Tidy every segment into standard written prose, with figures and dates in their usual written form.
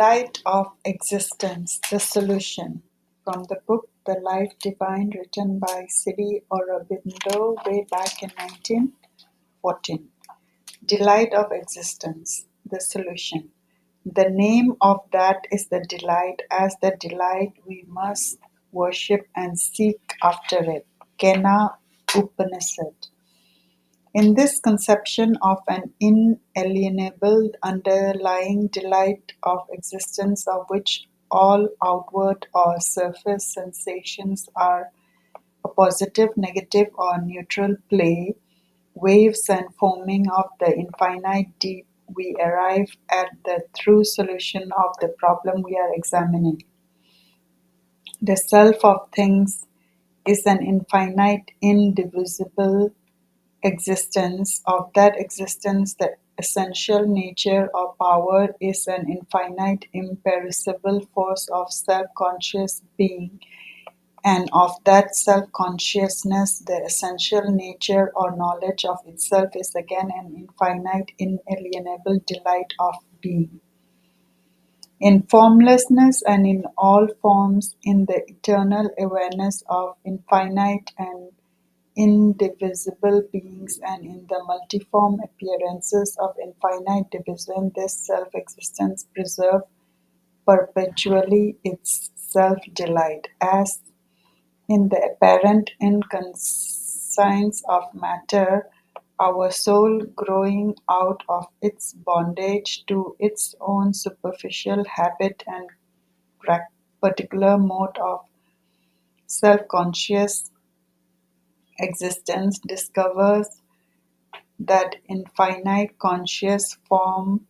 Delight of Existence, the Solution. From the book The Life Divine, written by Sri Aurobindo way back in 1914. Delight of Existence, the Solution. The name of that is the delight, as the delight we must worship and seek after it. Kena Upanishad. In this conception of an inalienable underlying delight of existence, of which all outward or surface sensations are a positive, negative, or neutral play, waves and foaming of the infinite deep, we arrive at the true solution of the problem we are examining. The self of things is an infinite, indivisible existence. Of that existence, the essential nature or power is an infinite, imperishable force of self-conscious being, and of that self-consciousness, the essential nature or knowledge of itself is again an infinite, inalienable delight of being. In formlessness and in all forms, in the eternal awareness of infinite and indivisible beings, and in the multiform appearances of infinite division, this self-existence preserves perpetually its self-delight, as in the apparent inconscience of matter, our soul growing out of its bondage to its own superficial habit and particular mode of self-conscious existence, discovers that infinite conscious force,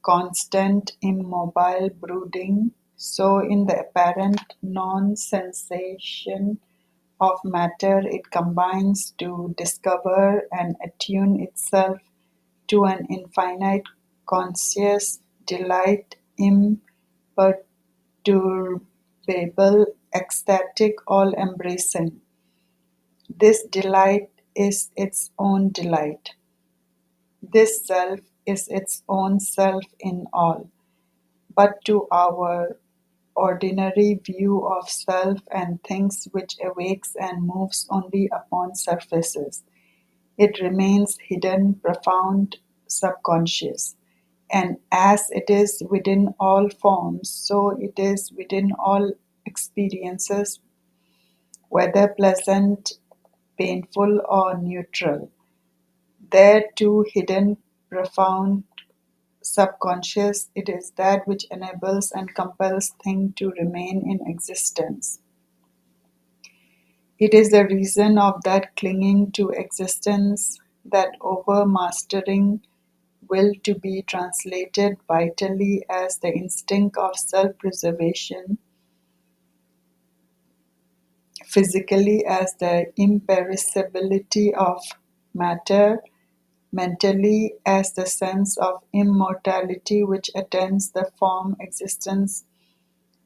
constant, immobile, brooding. So, in the apparent non-sensation of matter, it combines to discover and attune itself to an infinite conscious delight, imperturbable, ecstatic, all-embracing. This delight is its own delight. This self is its own self in all. But to our ordinary view of self and things which awakes and moves only upon surfaces, it remains hidden, profound, subconscious. And as it is within all forms, so it is within all experiences, whether pleasant, painful, or neutral. There too, hidden, profound, subconscious, it is that which enables and compels things to remain in existence. It is the reason of that clinging to existence, that overmastering will to be translated vitally as the instinct of self-preservation, physically as the imperishability of matter, mentally as the sense of immortality which attends the form existence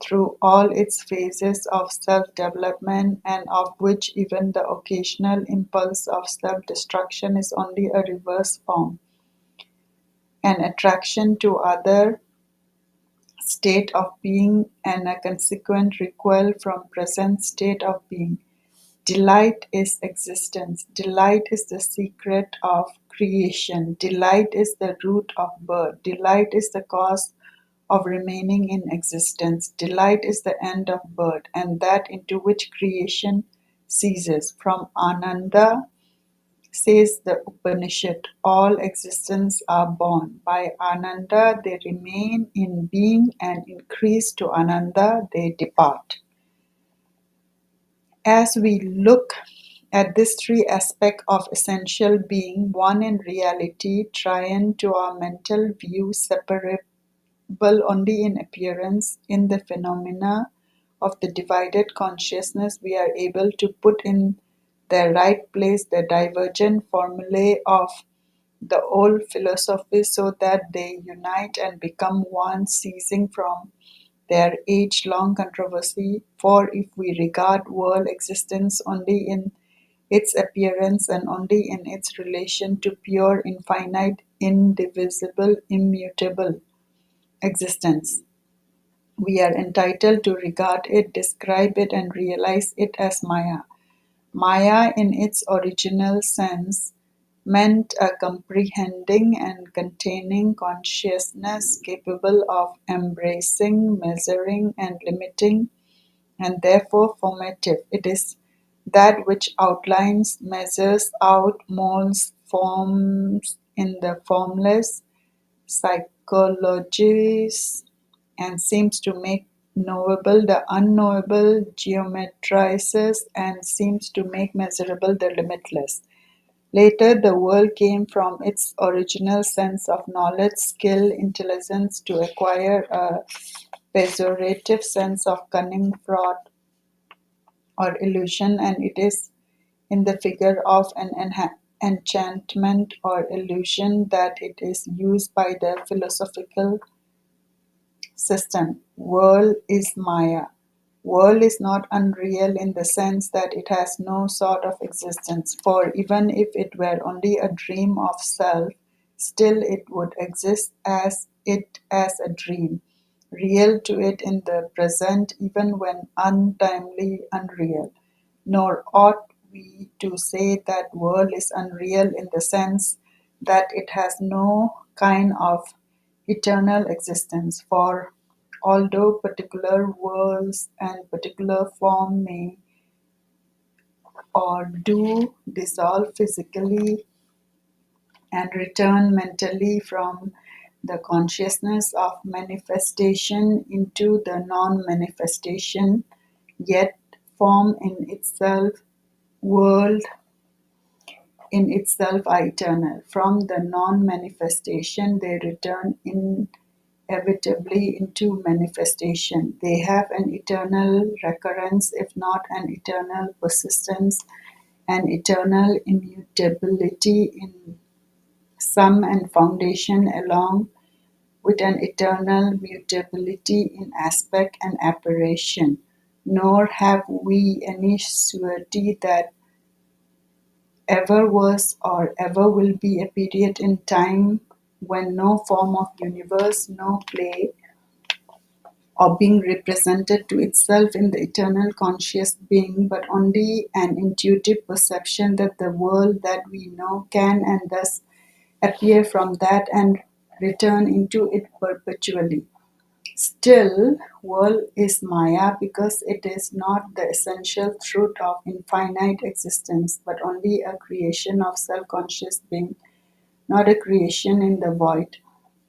through all its phases of self-development, and of which even the occasional impulse of self-destruction is only a reverse form, an attraction to other state of being and a consequent recoil from present state of being. Delight is existence. Delight is the secret of creation. Delight is the root of birth. Delight is the cause of remaining in existence. Delight is the end of birth, and that into which creation ceases. From Ananda, says the Upanishad, all existence are born. By Ananda they remain in being, and increase to Ananda they depart. As we look at these three aspects of essential being, one in reality, triune to our mental view, separable only in appearance, in the phenomena of the divided consciousness, we are able to put in their right place the divergent formulae of the old philosophy, so that they unite and become one, ceasing from their age-long controversy. For if we regard world existence only in its appearance and only in its relation to pure, infinite, indivisible, immutable existence. We are entitled to regard it, describe it, and realize it as Maya. Maya, in its original sense, meant a comprehending and containing consciousness capable of embracing, measuring, and limiting, and therefore formative. It is that which outlines, measures out, molds, forms in the formless, psychologies, and seems to make knowable the unknowable, geometrizes, and seems to make measurable the limitless. Later, the world came from its original sense of knowledge, skill, intelligence to acquire a pejorative sense of cunning, fraud, or illusion, and it is in the figure of an enchantment or illusion that it is used by the philosophical system. World is Maya. World is not unreal in the sense that it has no sort of existence, for even if it were only a dream of self, still it would exist as a dream, real to it in the present even when untimely unreal. Nor ought we to say that world is unreal in the sense that it has no kind of eternal existence, for although particular worlds and particular form may or do dissolve physically and return mentally from the consciousness of manifestation into the non-manifestation, yet form in itself, world in itself are eternal. From the non-manifestation they return inevitably into manifestation. They have an eternal recurrence, if not an eternal persistence, an eternal immutability in sum and foundation, along with an eternal mutability in aspect and apparition. Nor have we any surety that ever was or ever will be a period in time when no form of universe, no play, or being represented to itself in the eternal conscious being, but only an intuitive perception that the world that we know can and thus appear from that and return into it perpetually. Still, world is Maya because it is not the essential truth of infinite existence, but only a creation of self-conscious being, not a creation in the void,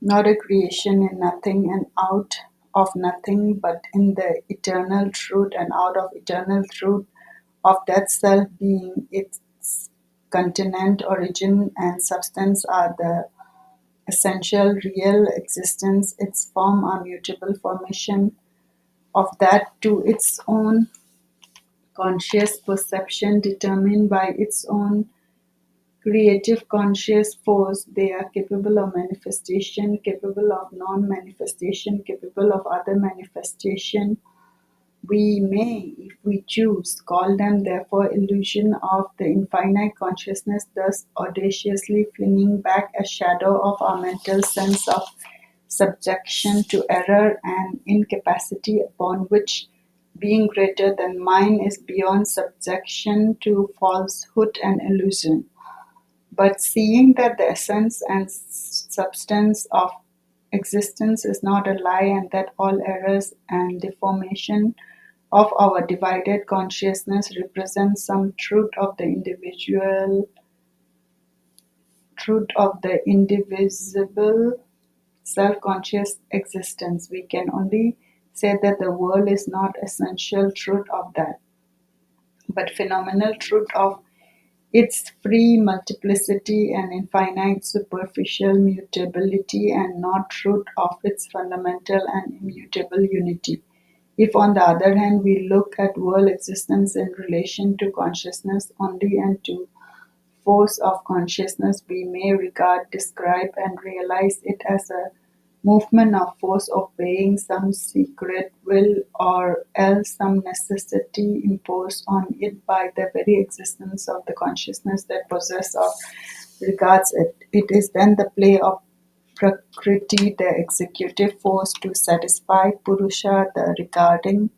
not a creation in nothing and out of nothing, but in the eternal truth and out of eternal truth of that self being. Its continent, origin, and substance are the essential real existence, its form are mutable formation of that to its own conscious perception determined by its own creative conscious force. They are capable of manifestation, capable of non-manifestation, capable of other manifestation. We may, if we choose, call them therefore illusion of the infinite consciousness, thus audaciously flinging back a shadow of our mental sense of subjection to error and incapacity, upon which, being greater than mine, is beyond subjection to falsehood and illusion. But seeing that the essence and substance of existence is not a lie, and that all errors and deformation of our divided consciousness represent some truth of the indivisible self-conscious existence, we can only say that the world is not essential truth of that, but phenomenal truth of its free multiplicity and infinite superficial mutability, and not truth of its fundamental and immutable unity. If, on the other hand, we look at world existence in relation to consciousness only and to force of consciousness, we may regard, describe, and realize it as a movement of force obeying some secret will, or else some necessity imposed on it by the very existence of the consciousness that possesses or regards it. It is then the play of Prakriti, the executive force to satisfy, Purusha, the regarding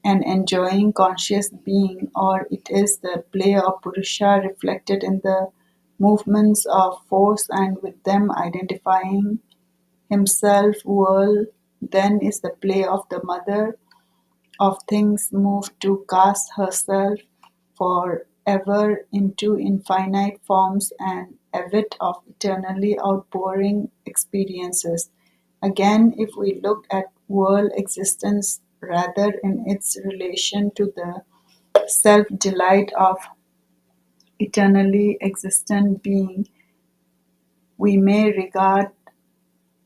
and enjoying conscious being, or it is the play of Purusha reflected in the movements of force and with them identifying himself, world, then is the play of the mother of things moved to cast herself forever into infinite forms and avid of eternally outpouring experiences. Again, if we look at world existence rather in its relation to the self delight of eternally existent being, we may regard,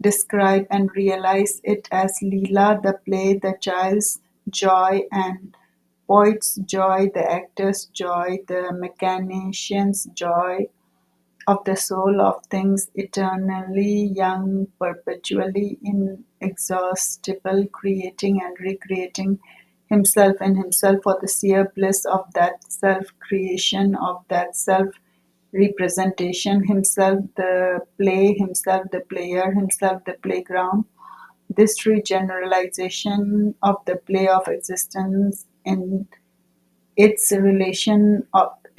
describe, and realize it as Leela, the play, the child's joy and poet's joy, the actor's joy, the mechanician's joy of the soul of things eternally young, perpetually inexhaustible, creating and recreating himself and himself for the sheer bliss of that self creation, of that self representation, himself the play, himself the player, himself the playground. This regeneration of the play of existence in its relation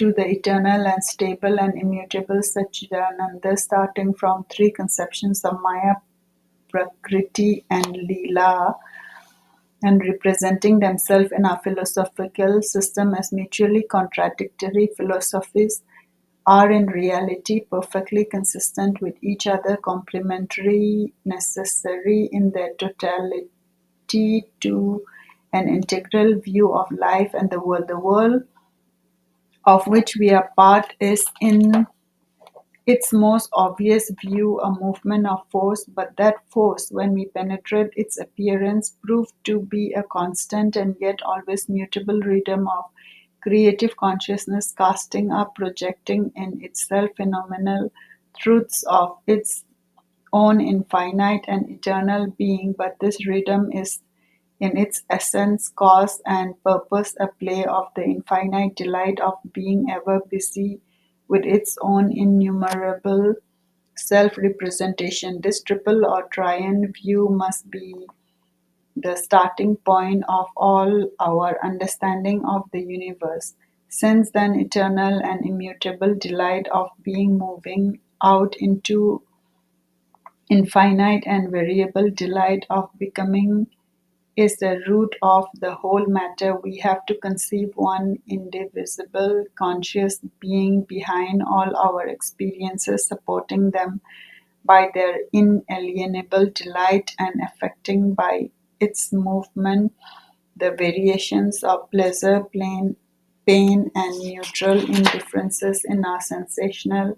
to the eternal and stable and immutable Satchidananda, starting from three conceptions of Maya, Prakriti, and Leela, and representing themselves in our philosophical system as mutually contradictory philosophies, are in reality perfectly consistent with each other, complementary, necessary in their totality to an integral view of life and the world. The world of which we are part is in its most obvious view a movement of force, but that force, when we penetrate its appearance, proved to be a constant and yet always mutable rhythm of creative consciousness casting up, projecting in itself phenomenal truths of its own infinite and eternal being, but this rhythm is in its essence, cause and purpose a play of the infinite delight of being ever busy with its own innumerable self-representation. This triple or triune view must be the starting point of all our understanding of the universe. Since then, eternal and immutable delight of being moving out into infinite and variable delight of becoming is the root of the whole matter. We have to conceive one indivisible conscious being behind all our experiences, supporting them by their inalienable delight and affecting by its movement the variations of pleasure, pain, and neutral indifferences in our sensational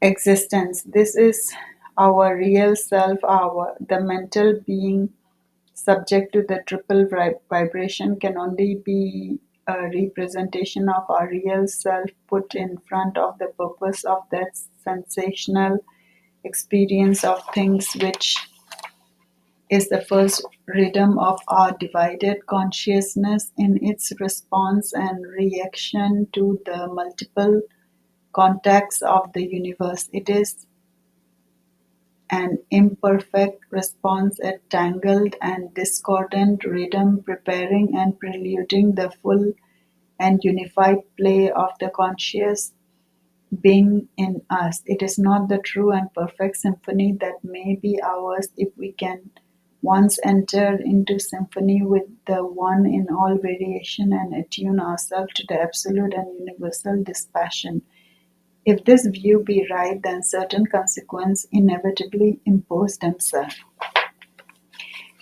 existence. This is our real self, our the mental being subject to the triple vibration can only be a representation of our real self put in front of the purpose of that sensational experience of things, which is the first rhythm of our divided consciousness in its response and reaction to the multiple contacts of the universe. It is an imperfect response, a tangled and discordant rhythm preparing and preluding the full and unified play of the conscious being in us. It is not the true and perfect symphony that may be ours if we can once enter into symphony with the one in all variation and attune ourselves to the absolute and universal dispassion. If this view be right, then certain consequences inevitably impose themselves.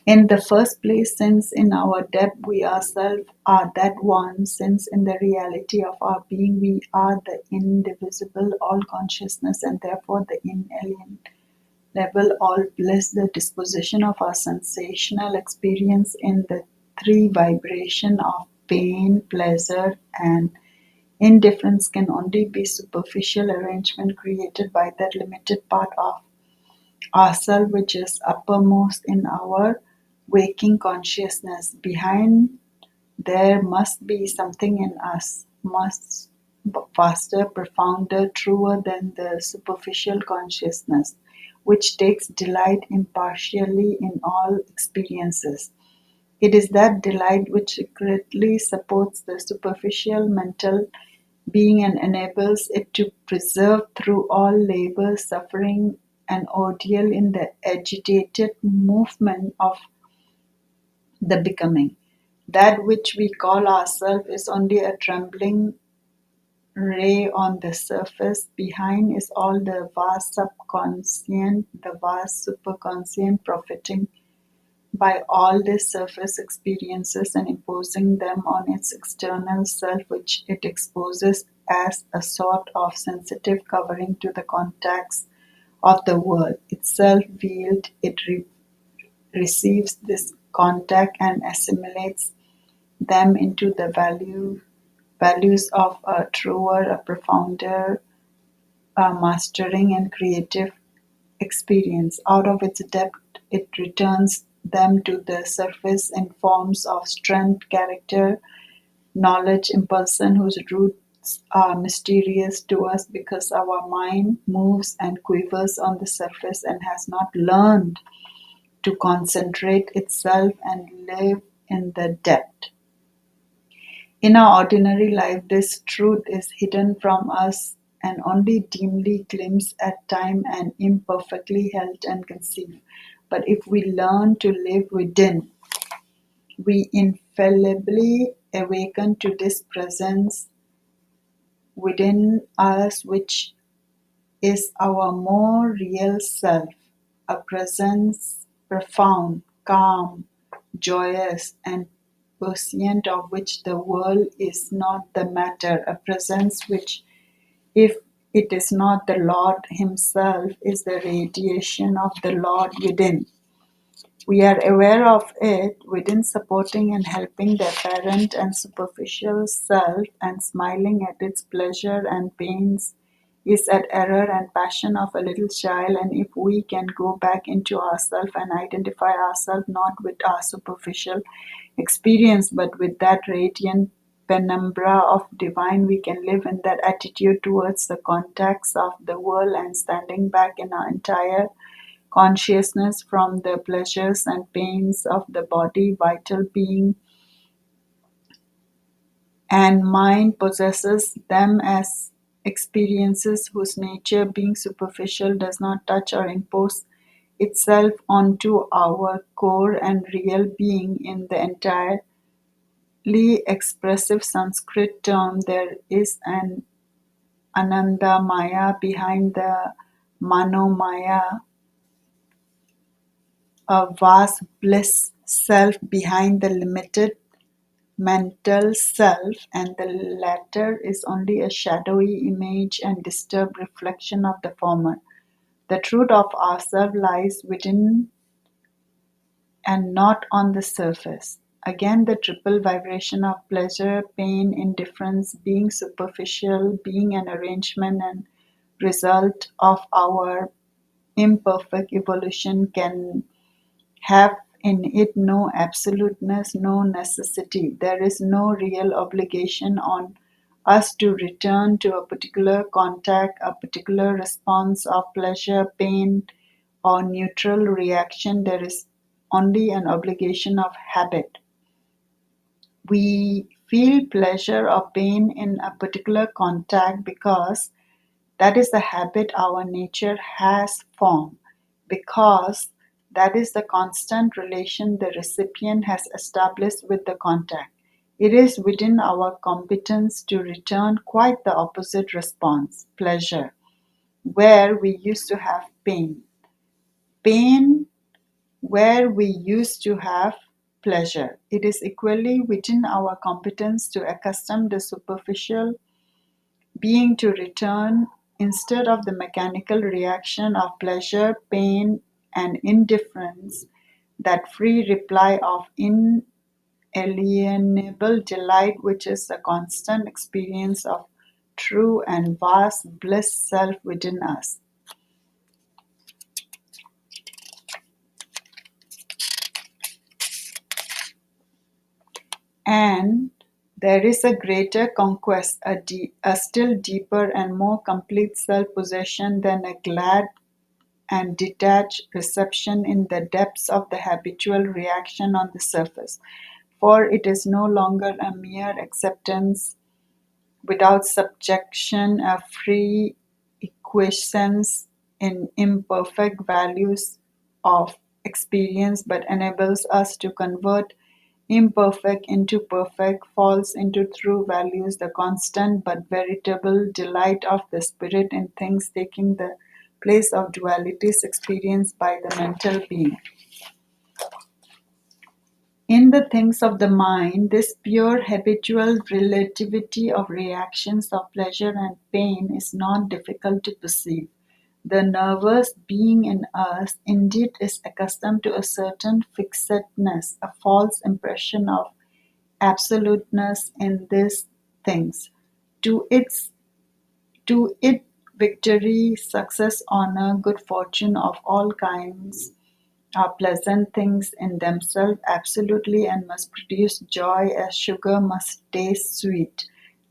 In the first place, since in our depth we ourselves are that one, since in the reality of our being we are the indivisible all consciousness and therefore the inalienable all bliss, the disposition of our sensational experience in the three vibration of pain, pleasure, and indifference can only be superficial arrangement created by that limited part of ourself which is uppermost in our waking consciousness. Behind there must be something in us, must vaster, profounder, truer than the superficial consciousness, which takes delight impartially in all experiences. It is that delight which secretly supports the superficial mental being and enables it to persevere through all labor, suffering, and ordeal in the agitated movement of the becoming. That which we call ourself is only a trembling ray on the surface. Behind is all the vast subconscient, the vast superconscient, profiting by all these surface experiences and imposing them on its external self, which it exposes as a sort of sensitive covering to the contacts of the world. Itself veiled, it receives this contact and assimilates them into the values of a truer, a profounder, a mastering and creative experience. Out of its depth, it returns them to the surface in forms of strength, character, knowledge, impulsion, whose roots are mysterious to us because our mind moves and quivers on the surface and has not learned to concentrate itself and live in the depth. In our ordinary life, this truth is hidden from us and only dimly glimpsed at time and imperfectly held and conceived. But if we learn to live within, we infallibly awaken to this presence within us, which is our more real self, a presence profound, calm, joyous, and prescient of which the world is not the matter, a presence which, if it is not the Lord Himself, is the radiation of the Lord within. We are aware of it within, supporting and helping the apparent and superficial self, and smiling at its pleasure and pains is at error and passion of a little child. And if we can go back into ourselves and identify ourselves not with our superficial experience but with that radiant penumbra of divine, we can live in that attitude towards the contacts of the world and standing back in our entire consciousness from the pleasures and pains of the body, vital being and mind possesses them as experiences whose nature, being superficial, does not touch or impose itself onto our core and real being. In the entirely expressive Sanskrit term, there is an Ananda Maya behind the Manomaya, a vast bliss self behind the limited mental self, and the latter is only a shadowy image and disturbed reflection of the former. The truth of ourself lies within and not on the surface. Again, the triple vibration of pleasure, pain, indifference, being superficial, being an arrangement and result of our imperfect evolution, can have in it no absoluteness, no necessity. There is no real obligation on us to return to a particular contact, a particular response of pleasure, pain, or neutral reaction. There is only an obligation of habit. We feel pleasure or pain in a particular contact because that is the habit our nature has formed, because that is the constant relation the recipient has established with the contact. It is within our competence to return quite the opposite response, pleasure, where we used to have pain. Pain, where we used to have pleasure. It is equally within our competence to accustom the superficial being to return, instead of the mechanical reaction of pleasure, pain, and indifference, that free reply of inalienable delight, which is the constant experience of true and vast bliss self within us. And There is a greater conquest, a still deeper and more complete self-possession than a glad and detached reception in the depths of the habitual reaction on the surface, for it is no longer a mere acceptance without subjection, a free acquiescence in imperfect values of experience, but enables us to convert imperfect into perfect, false into true values, the constant but veritable delight of the spirit in things taking the place of dualities experienced by the mental being. In the things of the mind, this pure habitual relativity of reactions of pleasure and pain is not difficult to perceive. The nervous being in us indeed is accustomed to a certain fixedness, a false impression of absoluteness in these things. To its to it victory, success, honor, good fortune of all kinds are pleasant things in themselves absolutely and must produce joy as sugar must taste sweet.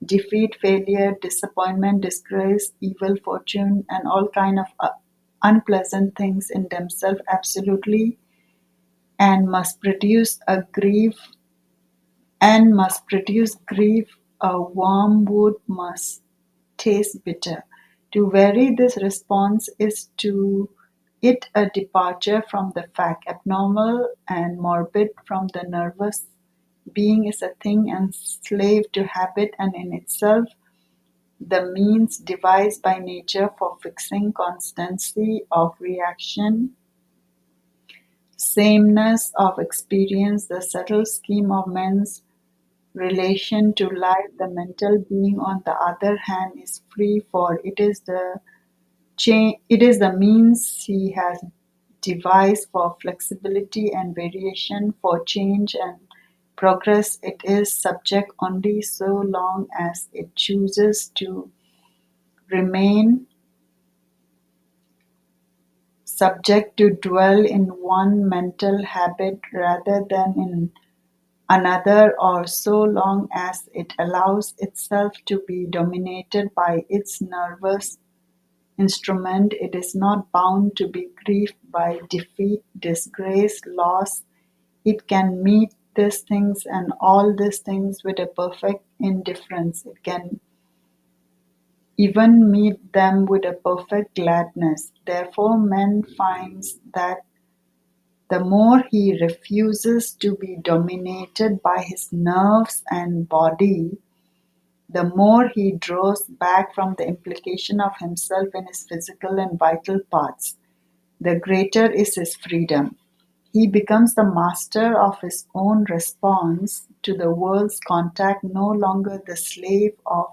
Defeat, failure, disappointment, disgrace, evil fortune, and all kind of unpleasant things in themselves absolutely and must produce grief. A wormwood must taste bitter. To vary this response is to it a departure from the fact. Abnormal and morbid from the nervous being is a thing enslaved to habit and in itself the means devised by nature for fixing constancy of reaction, sameness of experience, the subtle scheme of men's relation to life. The mental being, on the other hand, is free, for it is the means he has devised for flexibility and variation, for change and progress. It is subject only so long as it chooses to remain subject, to dwell in one mental habit rather than in another, or so long as it allows itself to be dominated by its nervous instrument. It is not bound to be grieved by defeat, disgrace, loss. It can meet these things and all these things with a perfect indifference. It can even meet them with a perfect gladness. Therefore, man finds that the more he refuses to be dominated by his nerves and body, the more he draws back from the implication of himself in his physical and vital parts, the greater is his freedom. He becomes the master of his own response to the world's contact, no longer the slave of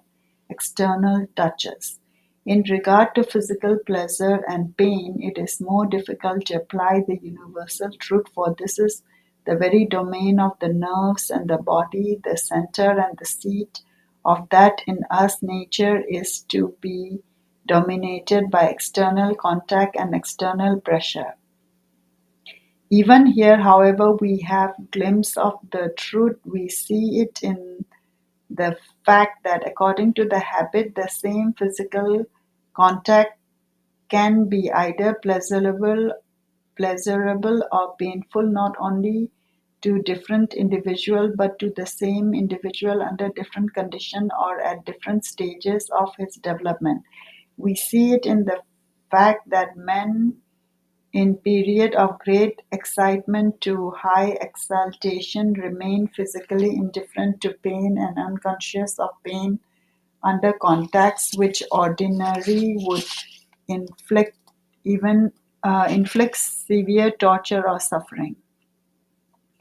external touches. In regard to physical pleasure and pain, it is more difficult to apply the universal truth, for this is the very domain of the nerves and the body, the center and the seat of that in us nature is to be dominated by external contact and external pressure. Even here, however, we have glimpse of the truth. We see it in the fact that according to the habit, the same physical contact can be either pleasurable or painful, not only to different individual but to the same individual under different condition or at different stages of his development. We see it in the fact that men in period of great excitement to high exaltation remain physically indifferent to pain and unconscious of pain under contacts which ordinarily would inflict even inflict severe torture or suffering.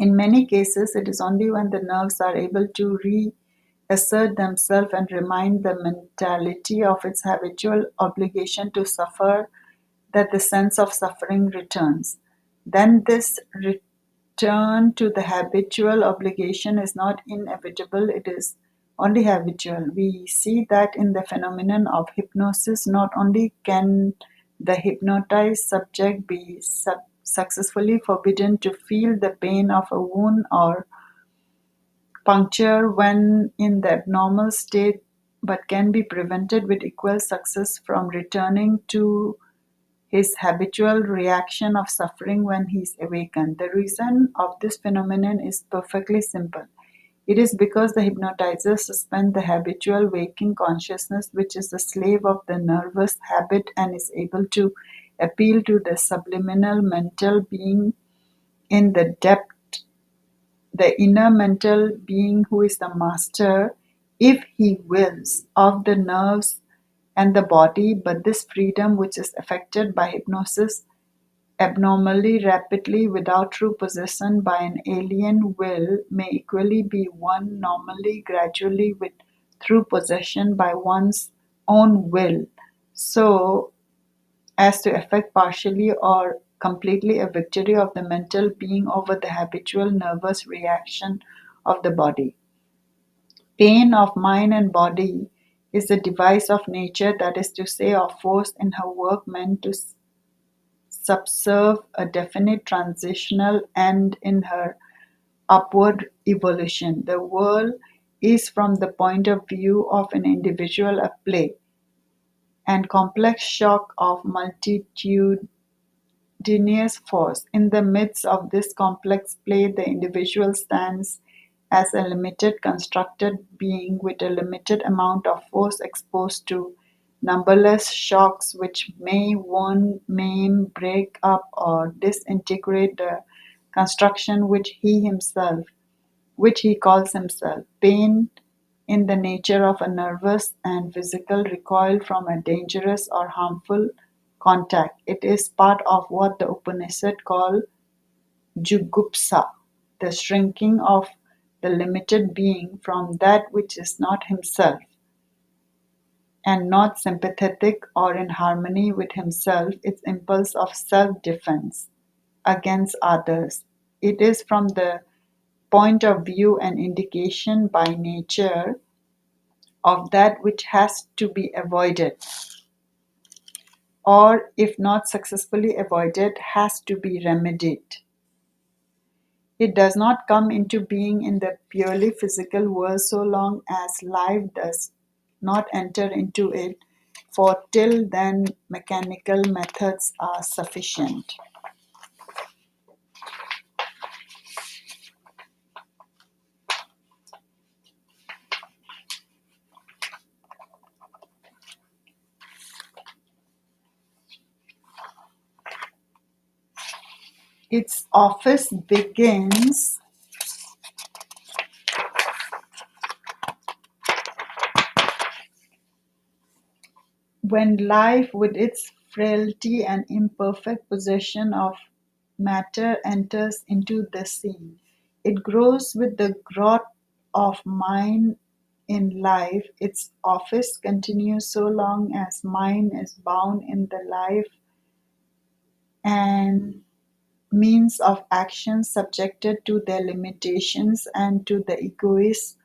In many cases, it is only when the nerves are able to reassert themselves and remind the mentality of its habitual obligation to suffer that the sense of suffering returns. Then this return to the habitual obligation is not inevitable, it is only habitual. We see that in the phenomenon of hypnosis. Not only can the hypnotized subject be successfully forbidden to feel the pain of a wound or puncture when in the abnormal state, but can be prevented with equal success from returning to his habitual reaction of suffering when he is awakened. The reason of this phenomenon is perfectly simple. It is because the hypnotizer suspends the habitual waking consciousness, which is the slave of the nervous habit, and is able to appeal to the subliminal mental being in the depth, the inner mental being who is the master, if he wills, of the nerves and the body. But this freedom, which is affected by hypnosis abnormally rapidly without true possession by an alien will, may equally be won normally gradually with true possession by one's own will, so as to effect partially or completely a victory of the mental being over the habitual nervous reaction of the body. Pain of mind and body is the device of nature, that is to say, of force in her work meant to subserve a definite transitional end in her upward evolution. The world is, from the point of view of an individual, a play and complex shock of multitudinous force. In the midst of this complex play, the individual stands as a limited constructed being with a limited amount of force, exposed to numberless shocks which may wound, maim, break up, or disintegrate the construction which he calls himself. Pain in the nature of a nervous and physical recoil from a dangerous or harmful contact. It is part of what the Upanishad call jugupsa, the shrinking of the limited being from that which is not himself and not sympathetic or in harmony with himself, its impulse of self defense against others. It is from the point of view and indication by nature of that which has to be avoided, or if not successfully avoided, has to be remedied. It does not come into being in the purely physical world so long as life does not enter into it, for till then mechanical methods are sufficient. Its office begins when life, with its frailty and imperfect possession of matter, enters into the scene. It grows with the growth of mind in life. Its office continues so long as mind is bound in the life and means of action subjected to their limitations and to the egoist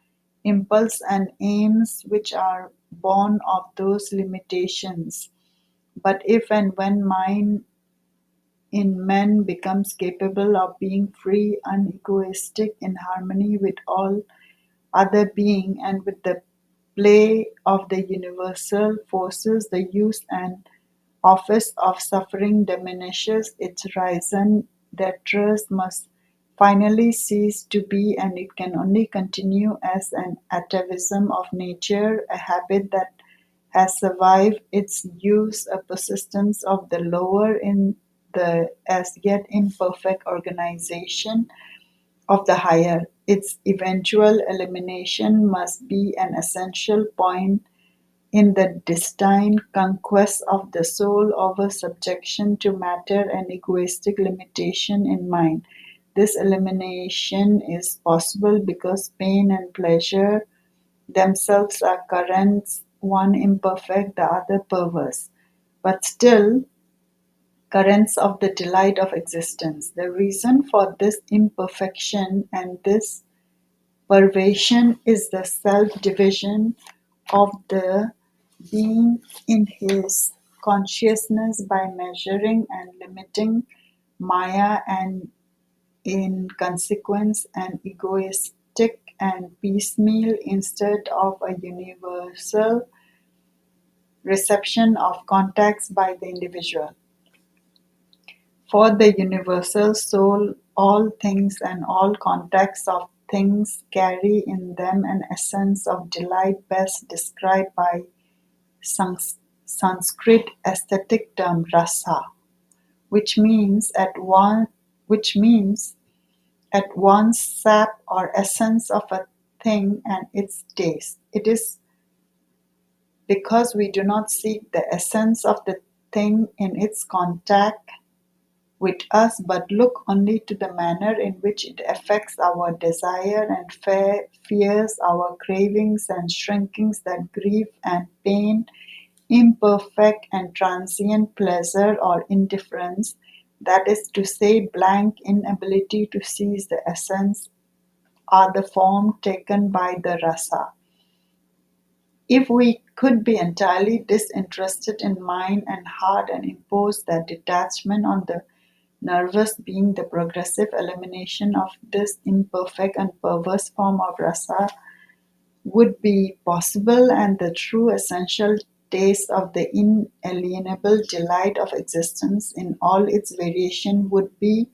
impulse and aims which are born of those limitations. But if and when mind in man becomes capable of being free, unegoistic, in harmony with all other being and with the play of the universal forces, the use and office of suffering diminishes. Its raison d'etre must finally cease to be, and it can only continue as an atavism of nature, a habit that has survived its use, a persistence of the lower in the as yet imperfect organization of the higher. Its eventual elimination must be an essential point in the destined conquest of the soul over subjection to matter and egoistic limitation in mind. This elimination is possible because pain and pleasure themselves are currents, one imperfect, the other perverse, but still currents of the delight of existence. The reason for this imperfection and this perversion is the self-division of the being in his consciousness by measuring and limiting Maya, and in consequence an egoist aesthetic and piecemeal instead of a universal reception of contacts by the individual. For the universal soul, all things and all contacts of things carry in them an essence of delight best described by Sanskrit aesthetic term rasa, which means at once sap or essence of a thing and its taste. It is because we do not seek the essence of the thing in its contact with us, but look only to the manner in which it affects our desire and fears, our cravings and shrinkings, that grief and pain, imperfect and transient pleasure or indifference, that is to say, blank inability to seize the essence, are the form taken by the rasa. If we could be entirely disinterested in mind and heart and impose that detachment on the nervous being, the progressive elimination of this imperfect and perverse form of rasa would be possible, and the true essential taste of the inalienable delight of existence in all its variation would be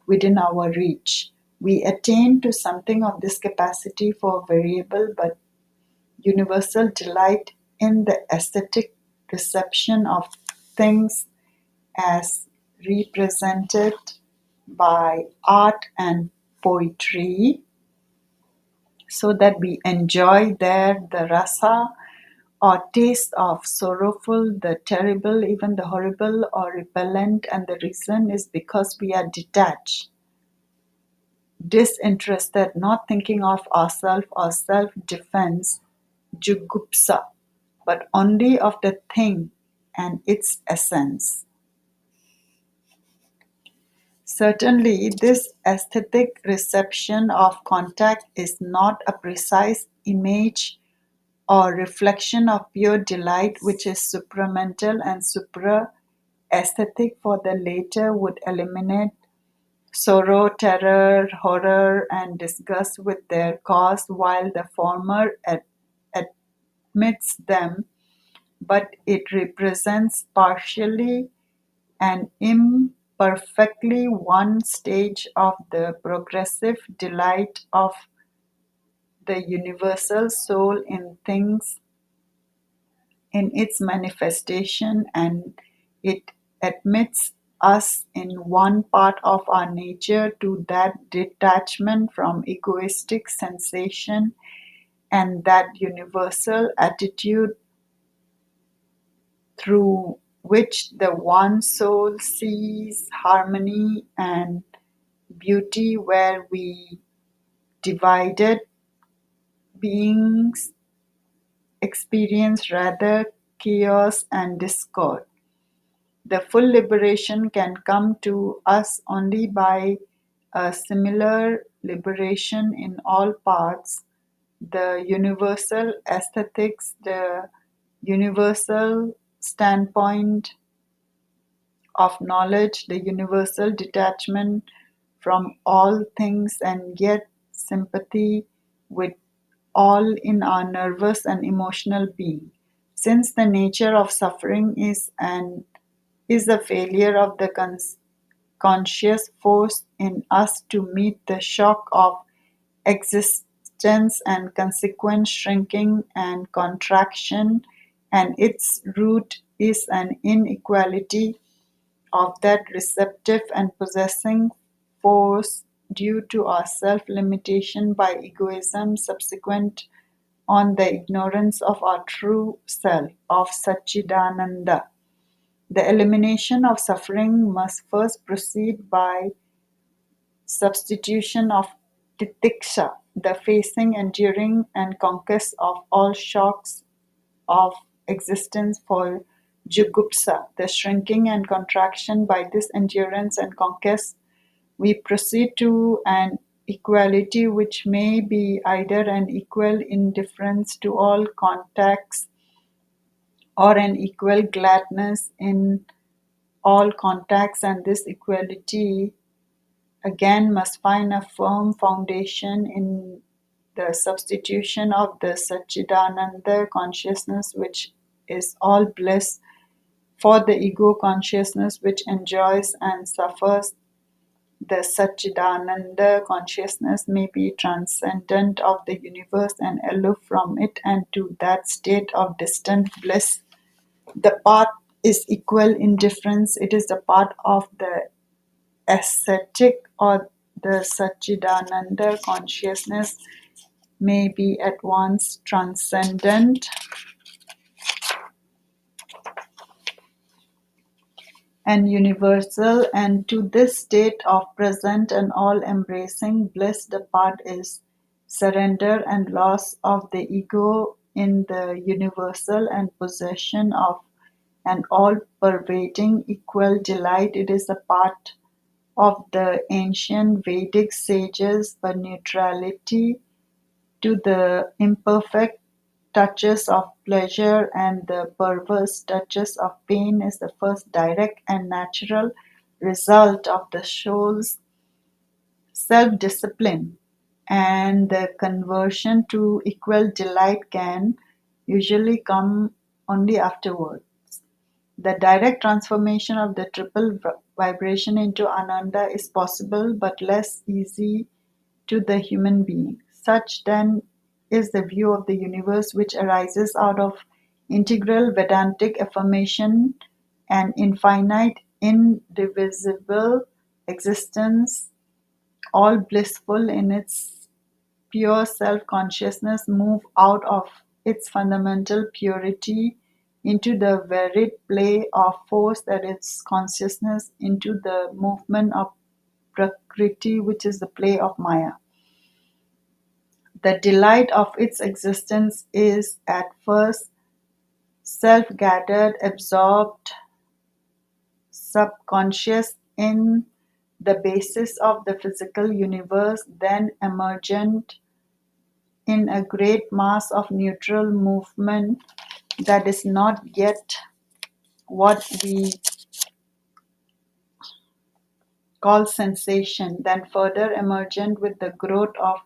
within our reach. We attain to something of this capacity for variable but universal delight in the aesthetic reception of things as represented by art and poetry, so that we enjoy there the rasa or taste of sorrowful, the terrible, even the horrible or repellent, and the reason is because we are detached, disinterested, not thinking of ourselves or self defense, jugupsa, but only of the thing and its essence. Certainly, this aesthetic reception of contact is not a precise image or reflection of pure delight, which is supramental and supra-aesthetic, for the latter would eliminate sorrow, terror, horror, and disgust with their cause, while the former admits them, but it represents partially and imperfectly one stage of the progressive delight of the universal soul in things in its manifestation, and it admits us in one part of our nature to that detachment from egoistic sensation and that universal attitude through which the one soul sees harmony and beauty, where we divided beings experience rather chaos and discord. The full liberation can come to us only by a similar liberation in all parts, the universal aesthetics, the universal standpoint of knowledge, the universal detachment from all things, and yet sympathy with all in our nervous and emotional being. Since the nature of suffering is a failure of the conscious force in us to meet the shock of existence and consequent shrinking and contraction, and its root is an inequality of that receptive and possessing force due to our self-limitation by egoism subsequent on the ignorance of our true self, of Satchidananda. The elimination of suffering must first proceed by substitution of titiksha, the facing, enduring, and conquest of all shocks of existence, for jugupsa, the shrinking and contraction. By this endurance and conquest, we proceed to an equality which may be either an equal indifference to all contacts or an equal gladness in all contacts, and this equality again must find a firm foundation in the substitution of the Satchidananda consciousness, which is all bliss, for the ego consciousness, which enjoys and suffers. The Satchidananda consciousness may be transcendent of the universe and aloof from it, and to that state of distant bliss, the path is equal indifference. It is the path of the ascetic, or the Satchidananda consciousness may be at once transcendent and universal, and to this state of present and all-embracing bliss the path is surrender and loss of the ego in the universal and possession of an all-pervading equal delight. It is a part of the ancient Vedic sages, but neutrality to the imperfect touches of pleasure and the perverse touches of pain is the first direct and natural result of the soul's self-discipline, and the conversion to equal delight can usually come only afterward. The direct transformation of the triple vibration into Ananda is possible but less easy to the human being. Such then is the view of the universe which arises out of integral Vedantic affirmation and infinite, indivisible existence, all blissful in its pure self-consciousness, move out of its fundamental purity into the varied play of force that is consciousness, into the movement of Prakriti, which is the play of Maya. The delight of its existence is at first self-gathered, absorbed, subconscious in the basis of the physical universe, then emergent in a great mass of neutral movement that is not yet what we call sensation, then further emergent with the growth of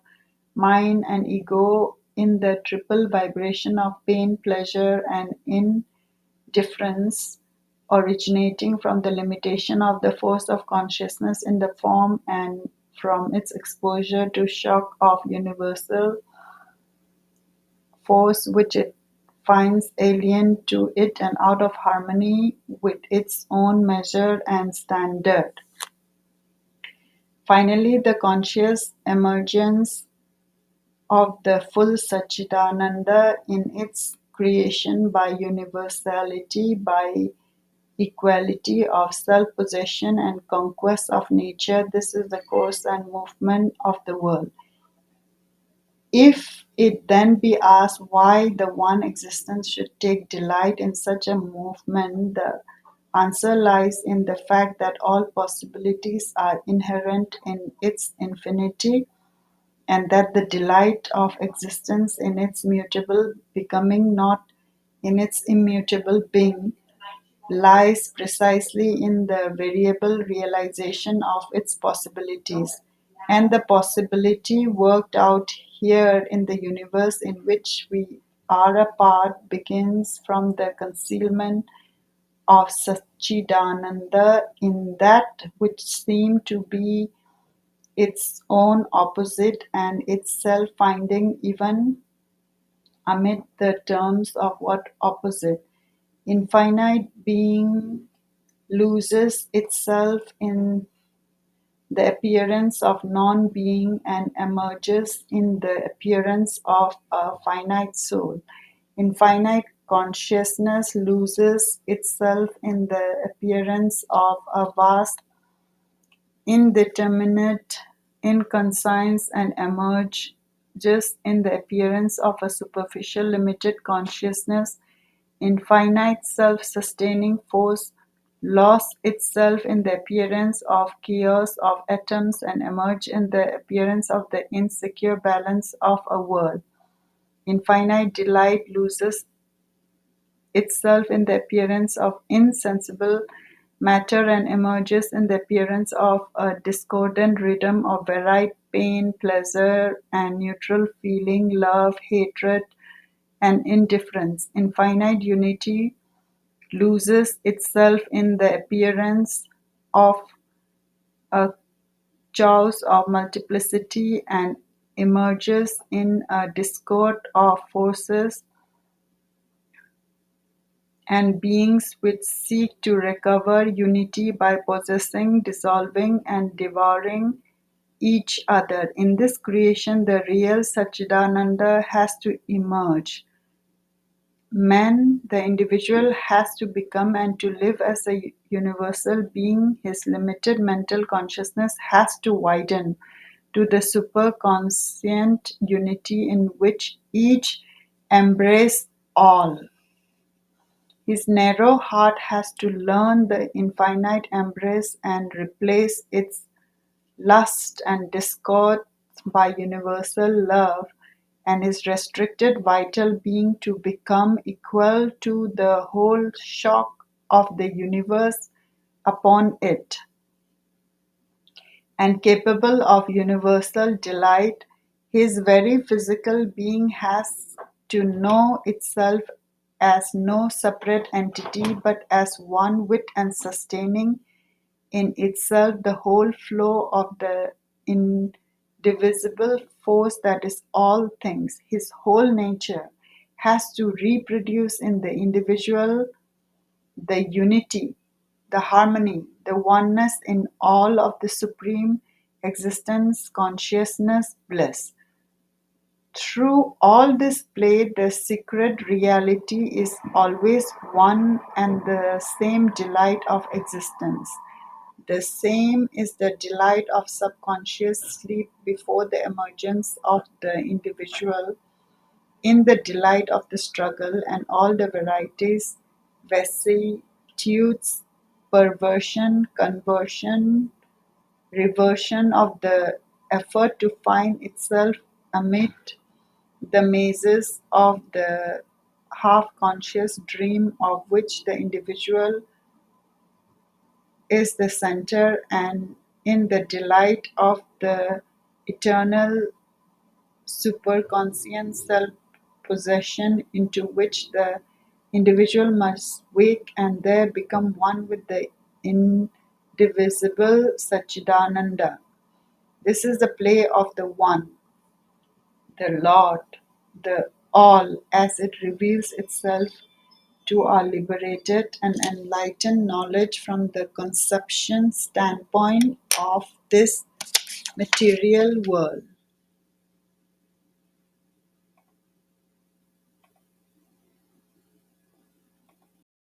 mind and ego in the triple vibration of pain, pleasure, and indifference, originating from the limitation of the force of consciousness in the form and from its exposure to shock of universal force which it finds alien to it and out of harmony with its own measure and standard. Finally, the conscious emergence of the full Satchidananda in its creation by universality, by equality of self-possession and conquest of nature. This is the course and movement of the world. If it then be asked why the one existence should take delight in such a movement, the answer lies in the fact that all possibilities are inherent in its infinity, and that the delight of existence in its mutable becoming, not in its immutable being, lies precisely in the variable realization of its possibilities, and the possibility worked out here in the universe in which we are a part begins from the concealment of Satchidananda in that which seemed to be its own opposite and its self-finding even amid the terms of what opposite. Infinite being loses itself in the appearance of non-being and emerges in the appearance of a finite soul. Infinite consciousness loses itself in the appearance of a vast, indeterminate inconscience and emerges in the appearance of a superficial limited consciousness. Infinite self-sustaining force lost itself in the appearance of chaos of atoms and emerged in the appearance of the insecure balance of a world. Infinite delight loses itself in the appearance of insensible matter and emerges in the appearance of a discordant rhythm of varied pain, pleasure, and neutral feeling, love, hatred, and indifference. Infinite unity loses itself in the appearance of a chaos of multiplicity and emerges in a discord of forces and beings which seek to recover unity by possessing, dissolving, and devouring each other. In this creation, the real Satchidananda has to emerge. Man, the individual, has to become and to live as a universal being. His limited mental consciousness has to widen to the superconscient unity in which each embraces all. His narrow heart has to learn the infinite embrace and replace its lust and discord by universal love, and his restricted vital being to become equal to the whole shock of the universe upon it, and capable of universal delight. His very physical being has to know itself as no separate entity but as one with and sustaining in itself the whole flow of the indivisible force that is all things. His whole nature has to reproduce in the individual the unity, the harmony, the oneness in all of the supreme existence, consciousness, bliss. Through all this play, the secret reality is always one and the same delight of existence. The same is the delight of subconscious sleep before the emergence of the individual, in the delight of the struggle and all the varieties, vicissitudes, perversion, conversion, reversion of the effort to find itself amid the mazes of the half-conscious dream of which the individual is the center, and in the delight of the eternal superconscient self-possession into which the individual must wake and there become one with the indivisible Satchidananda. This is the play of the One, the Lord, the All, as it reveals itself to our liberated and enlightened knowledge from the conception standpoint of this material world.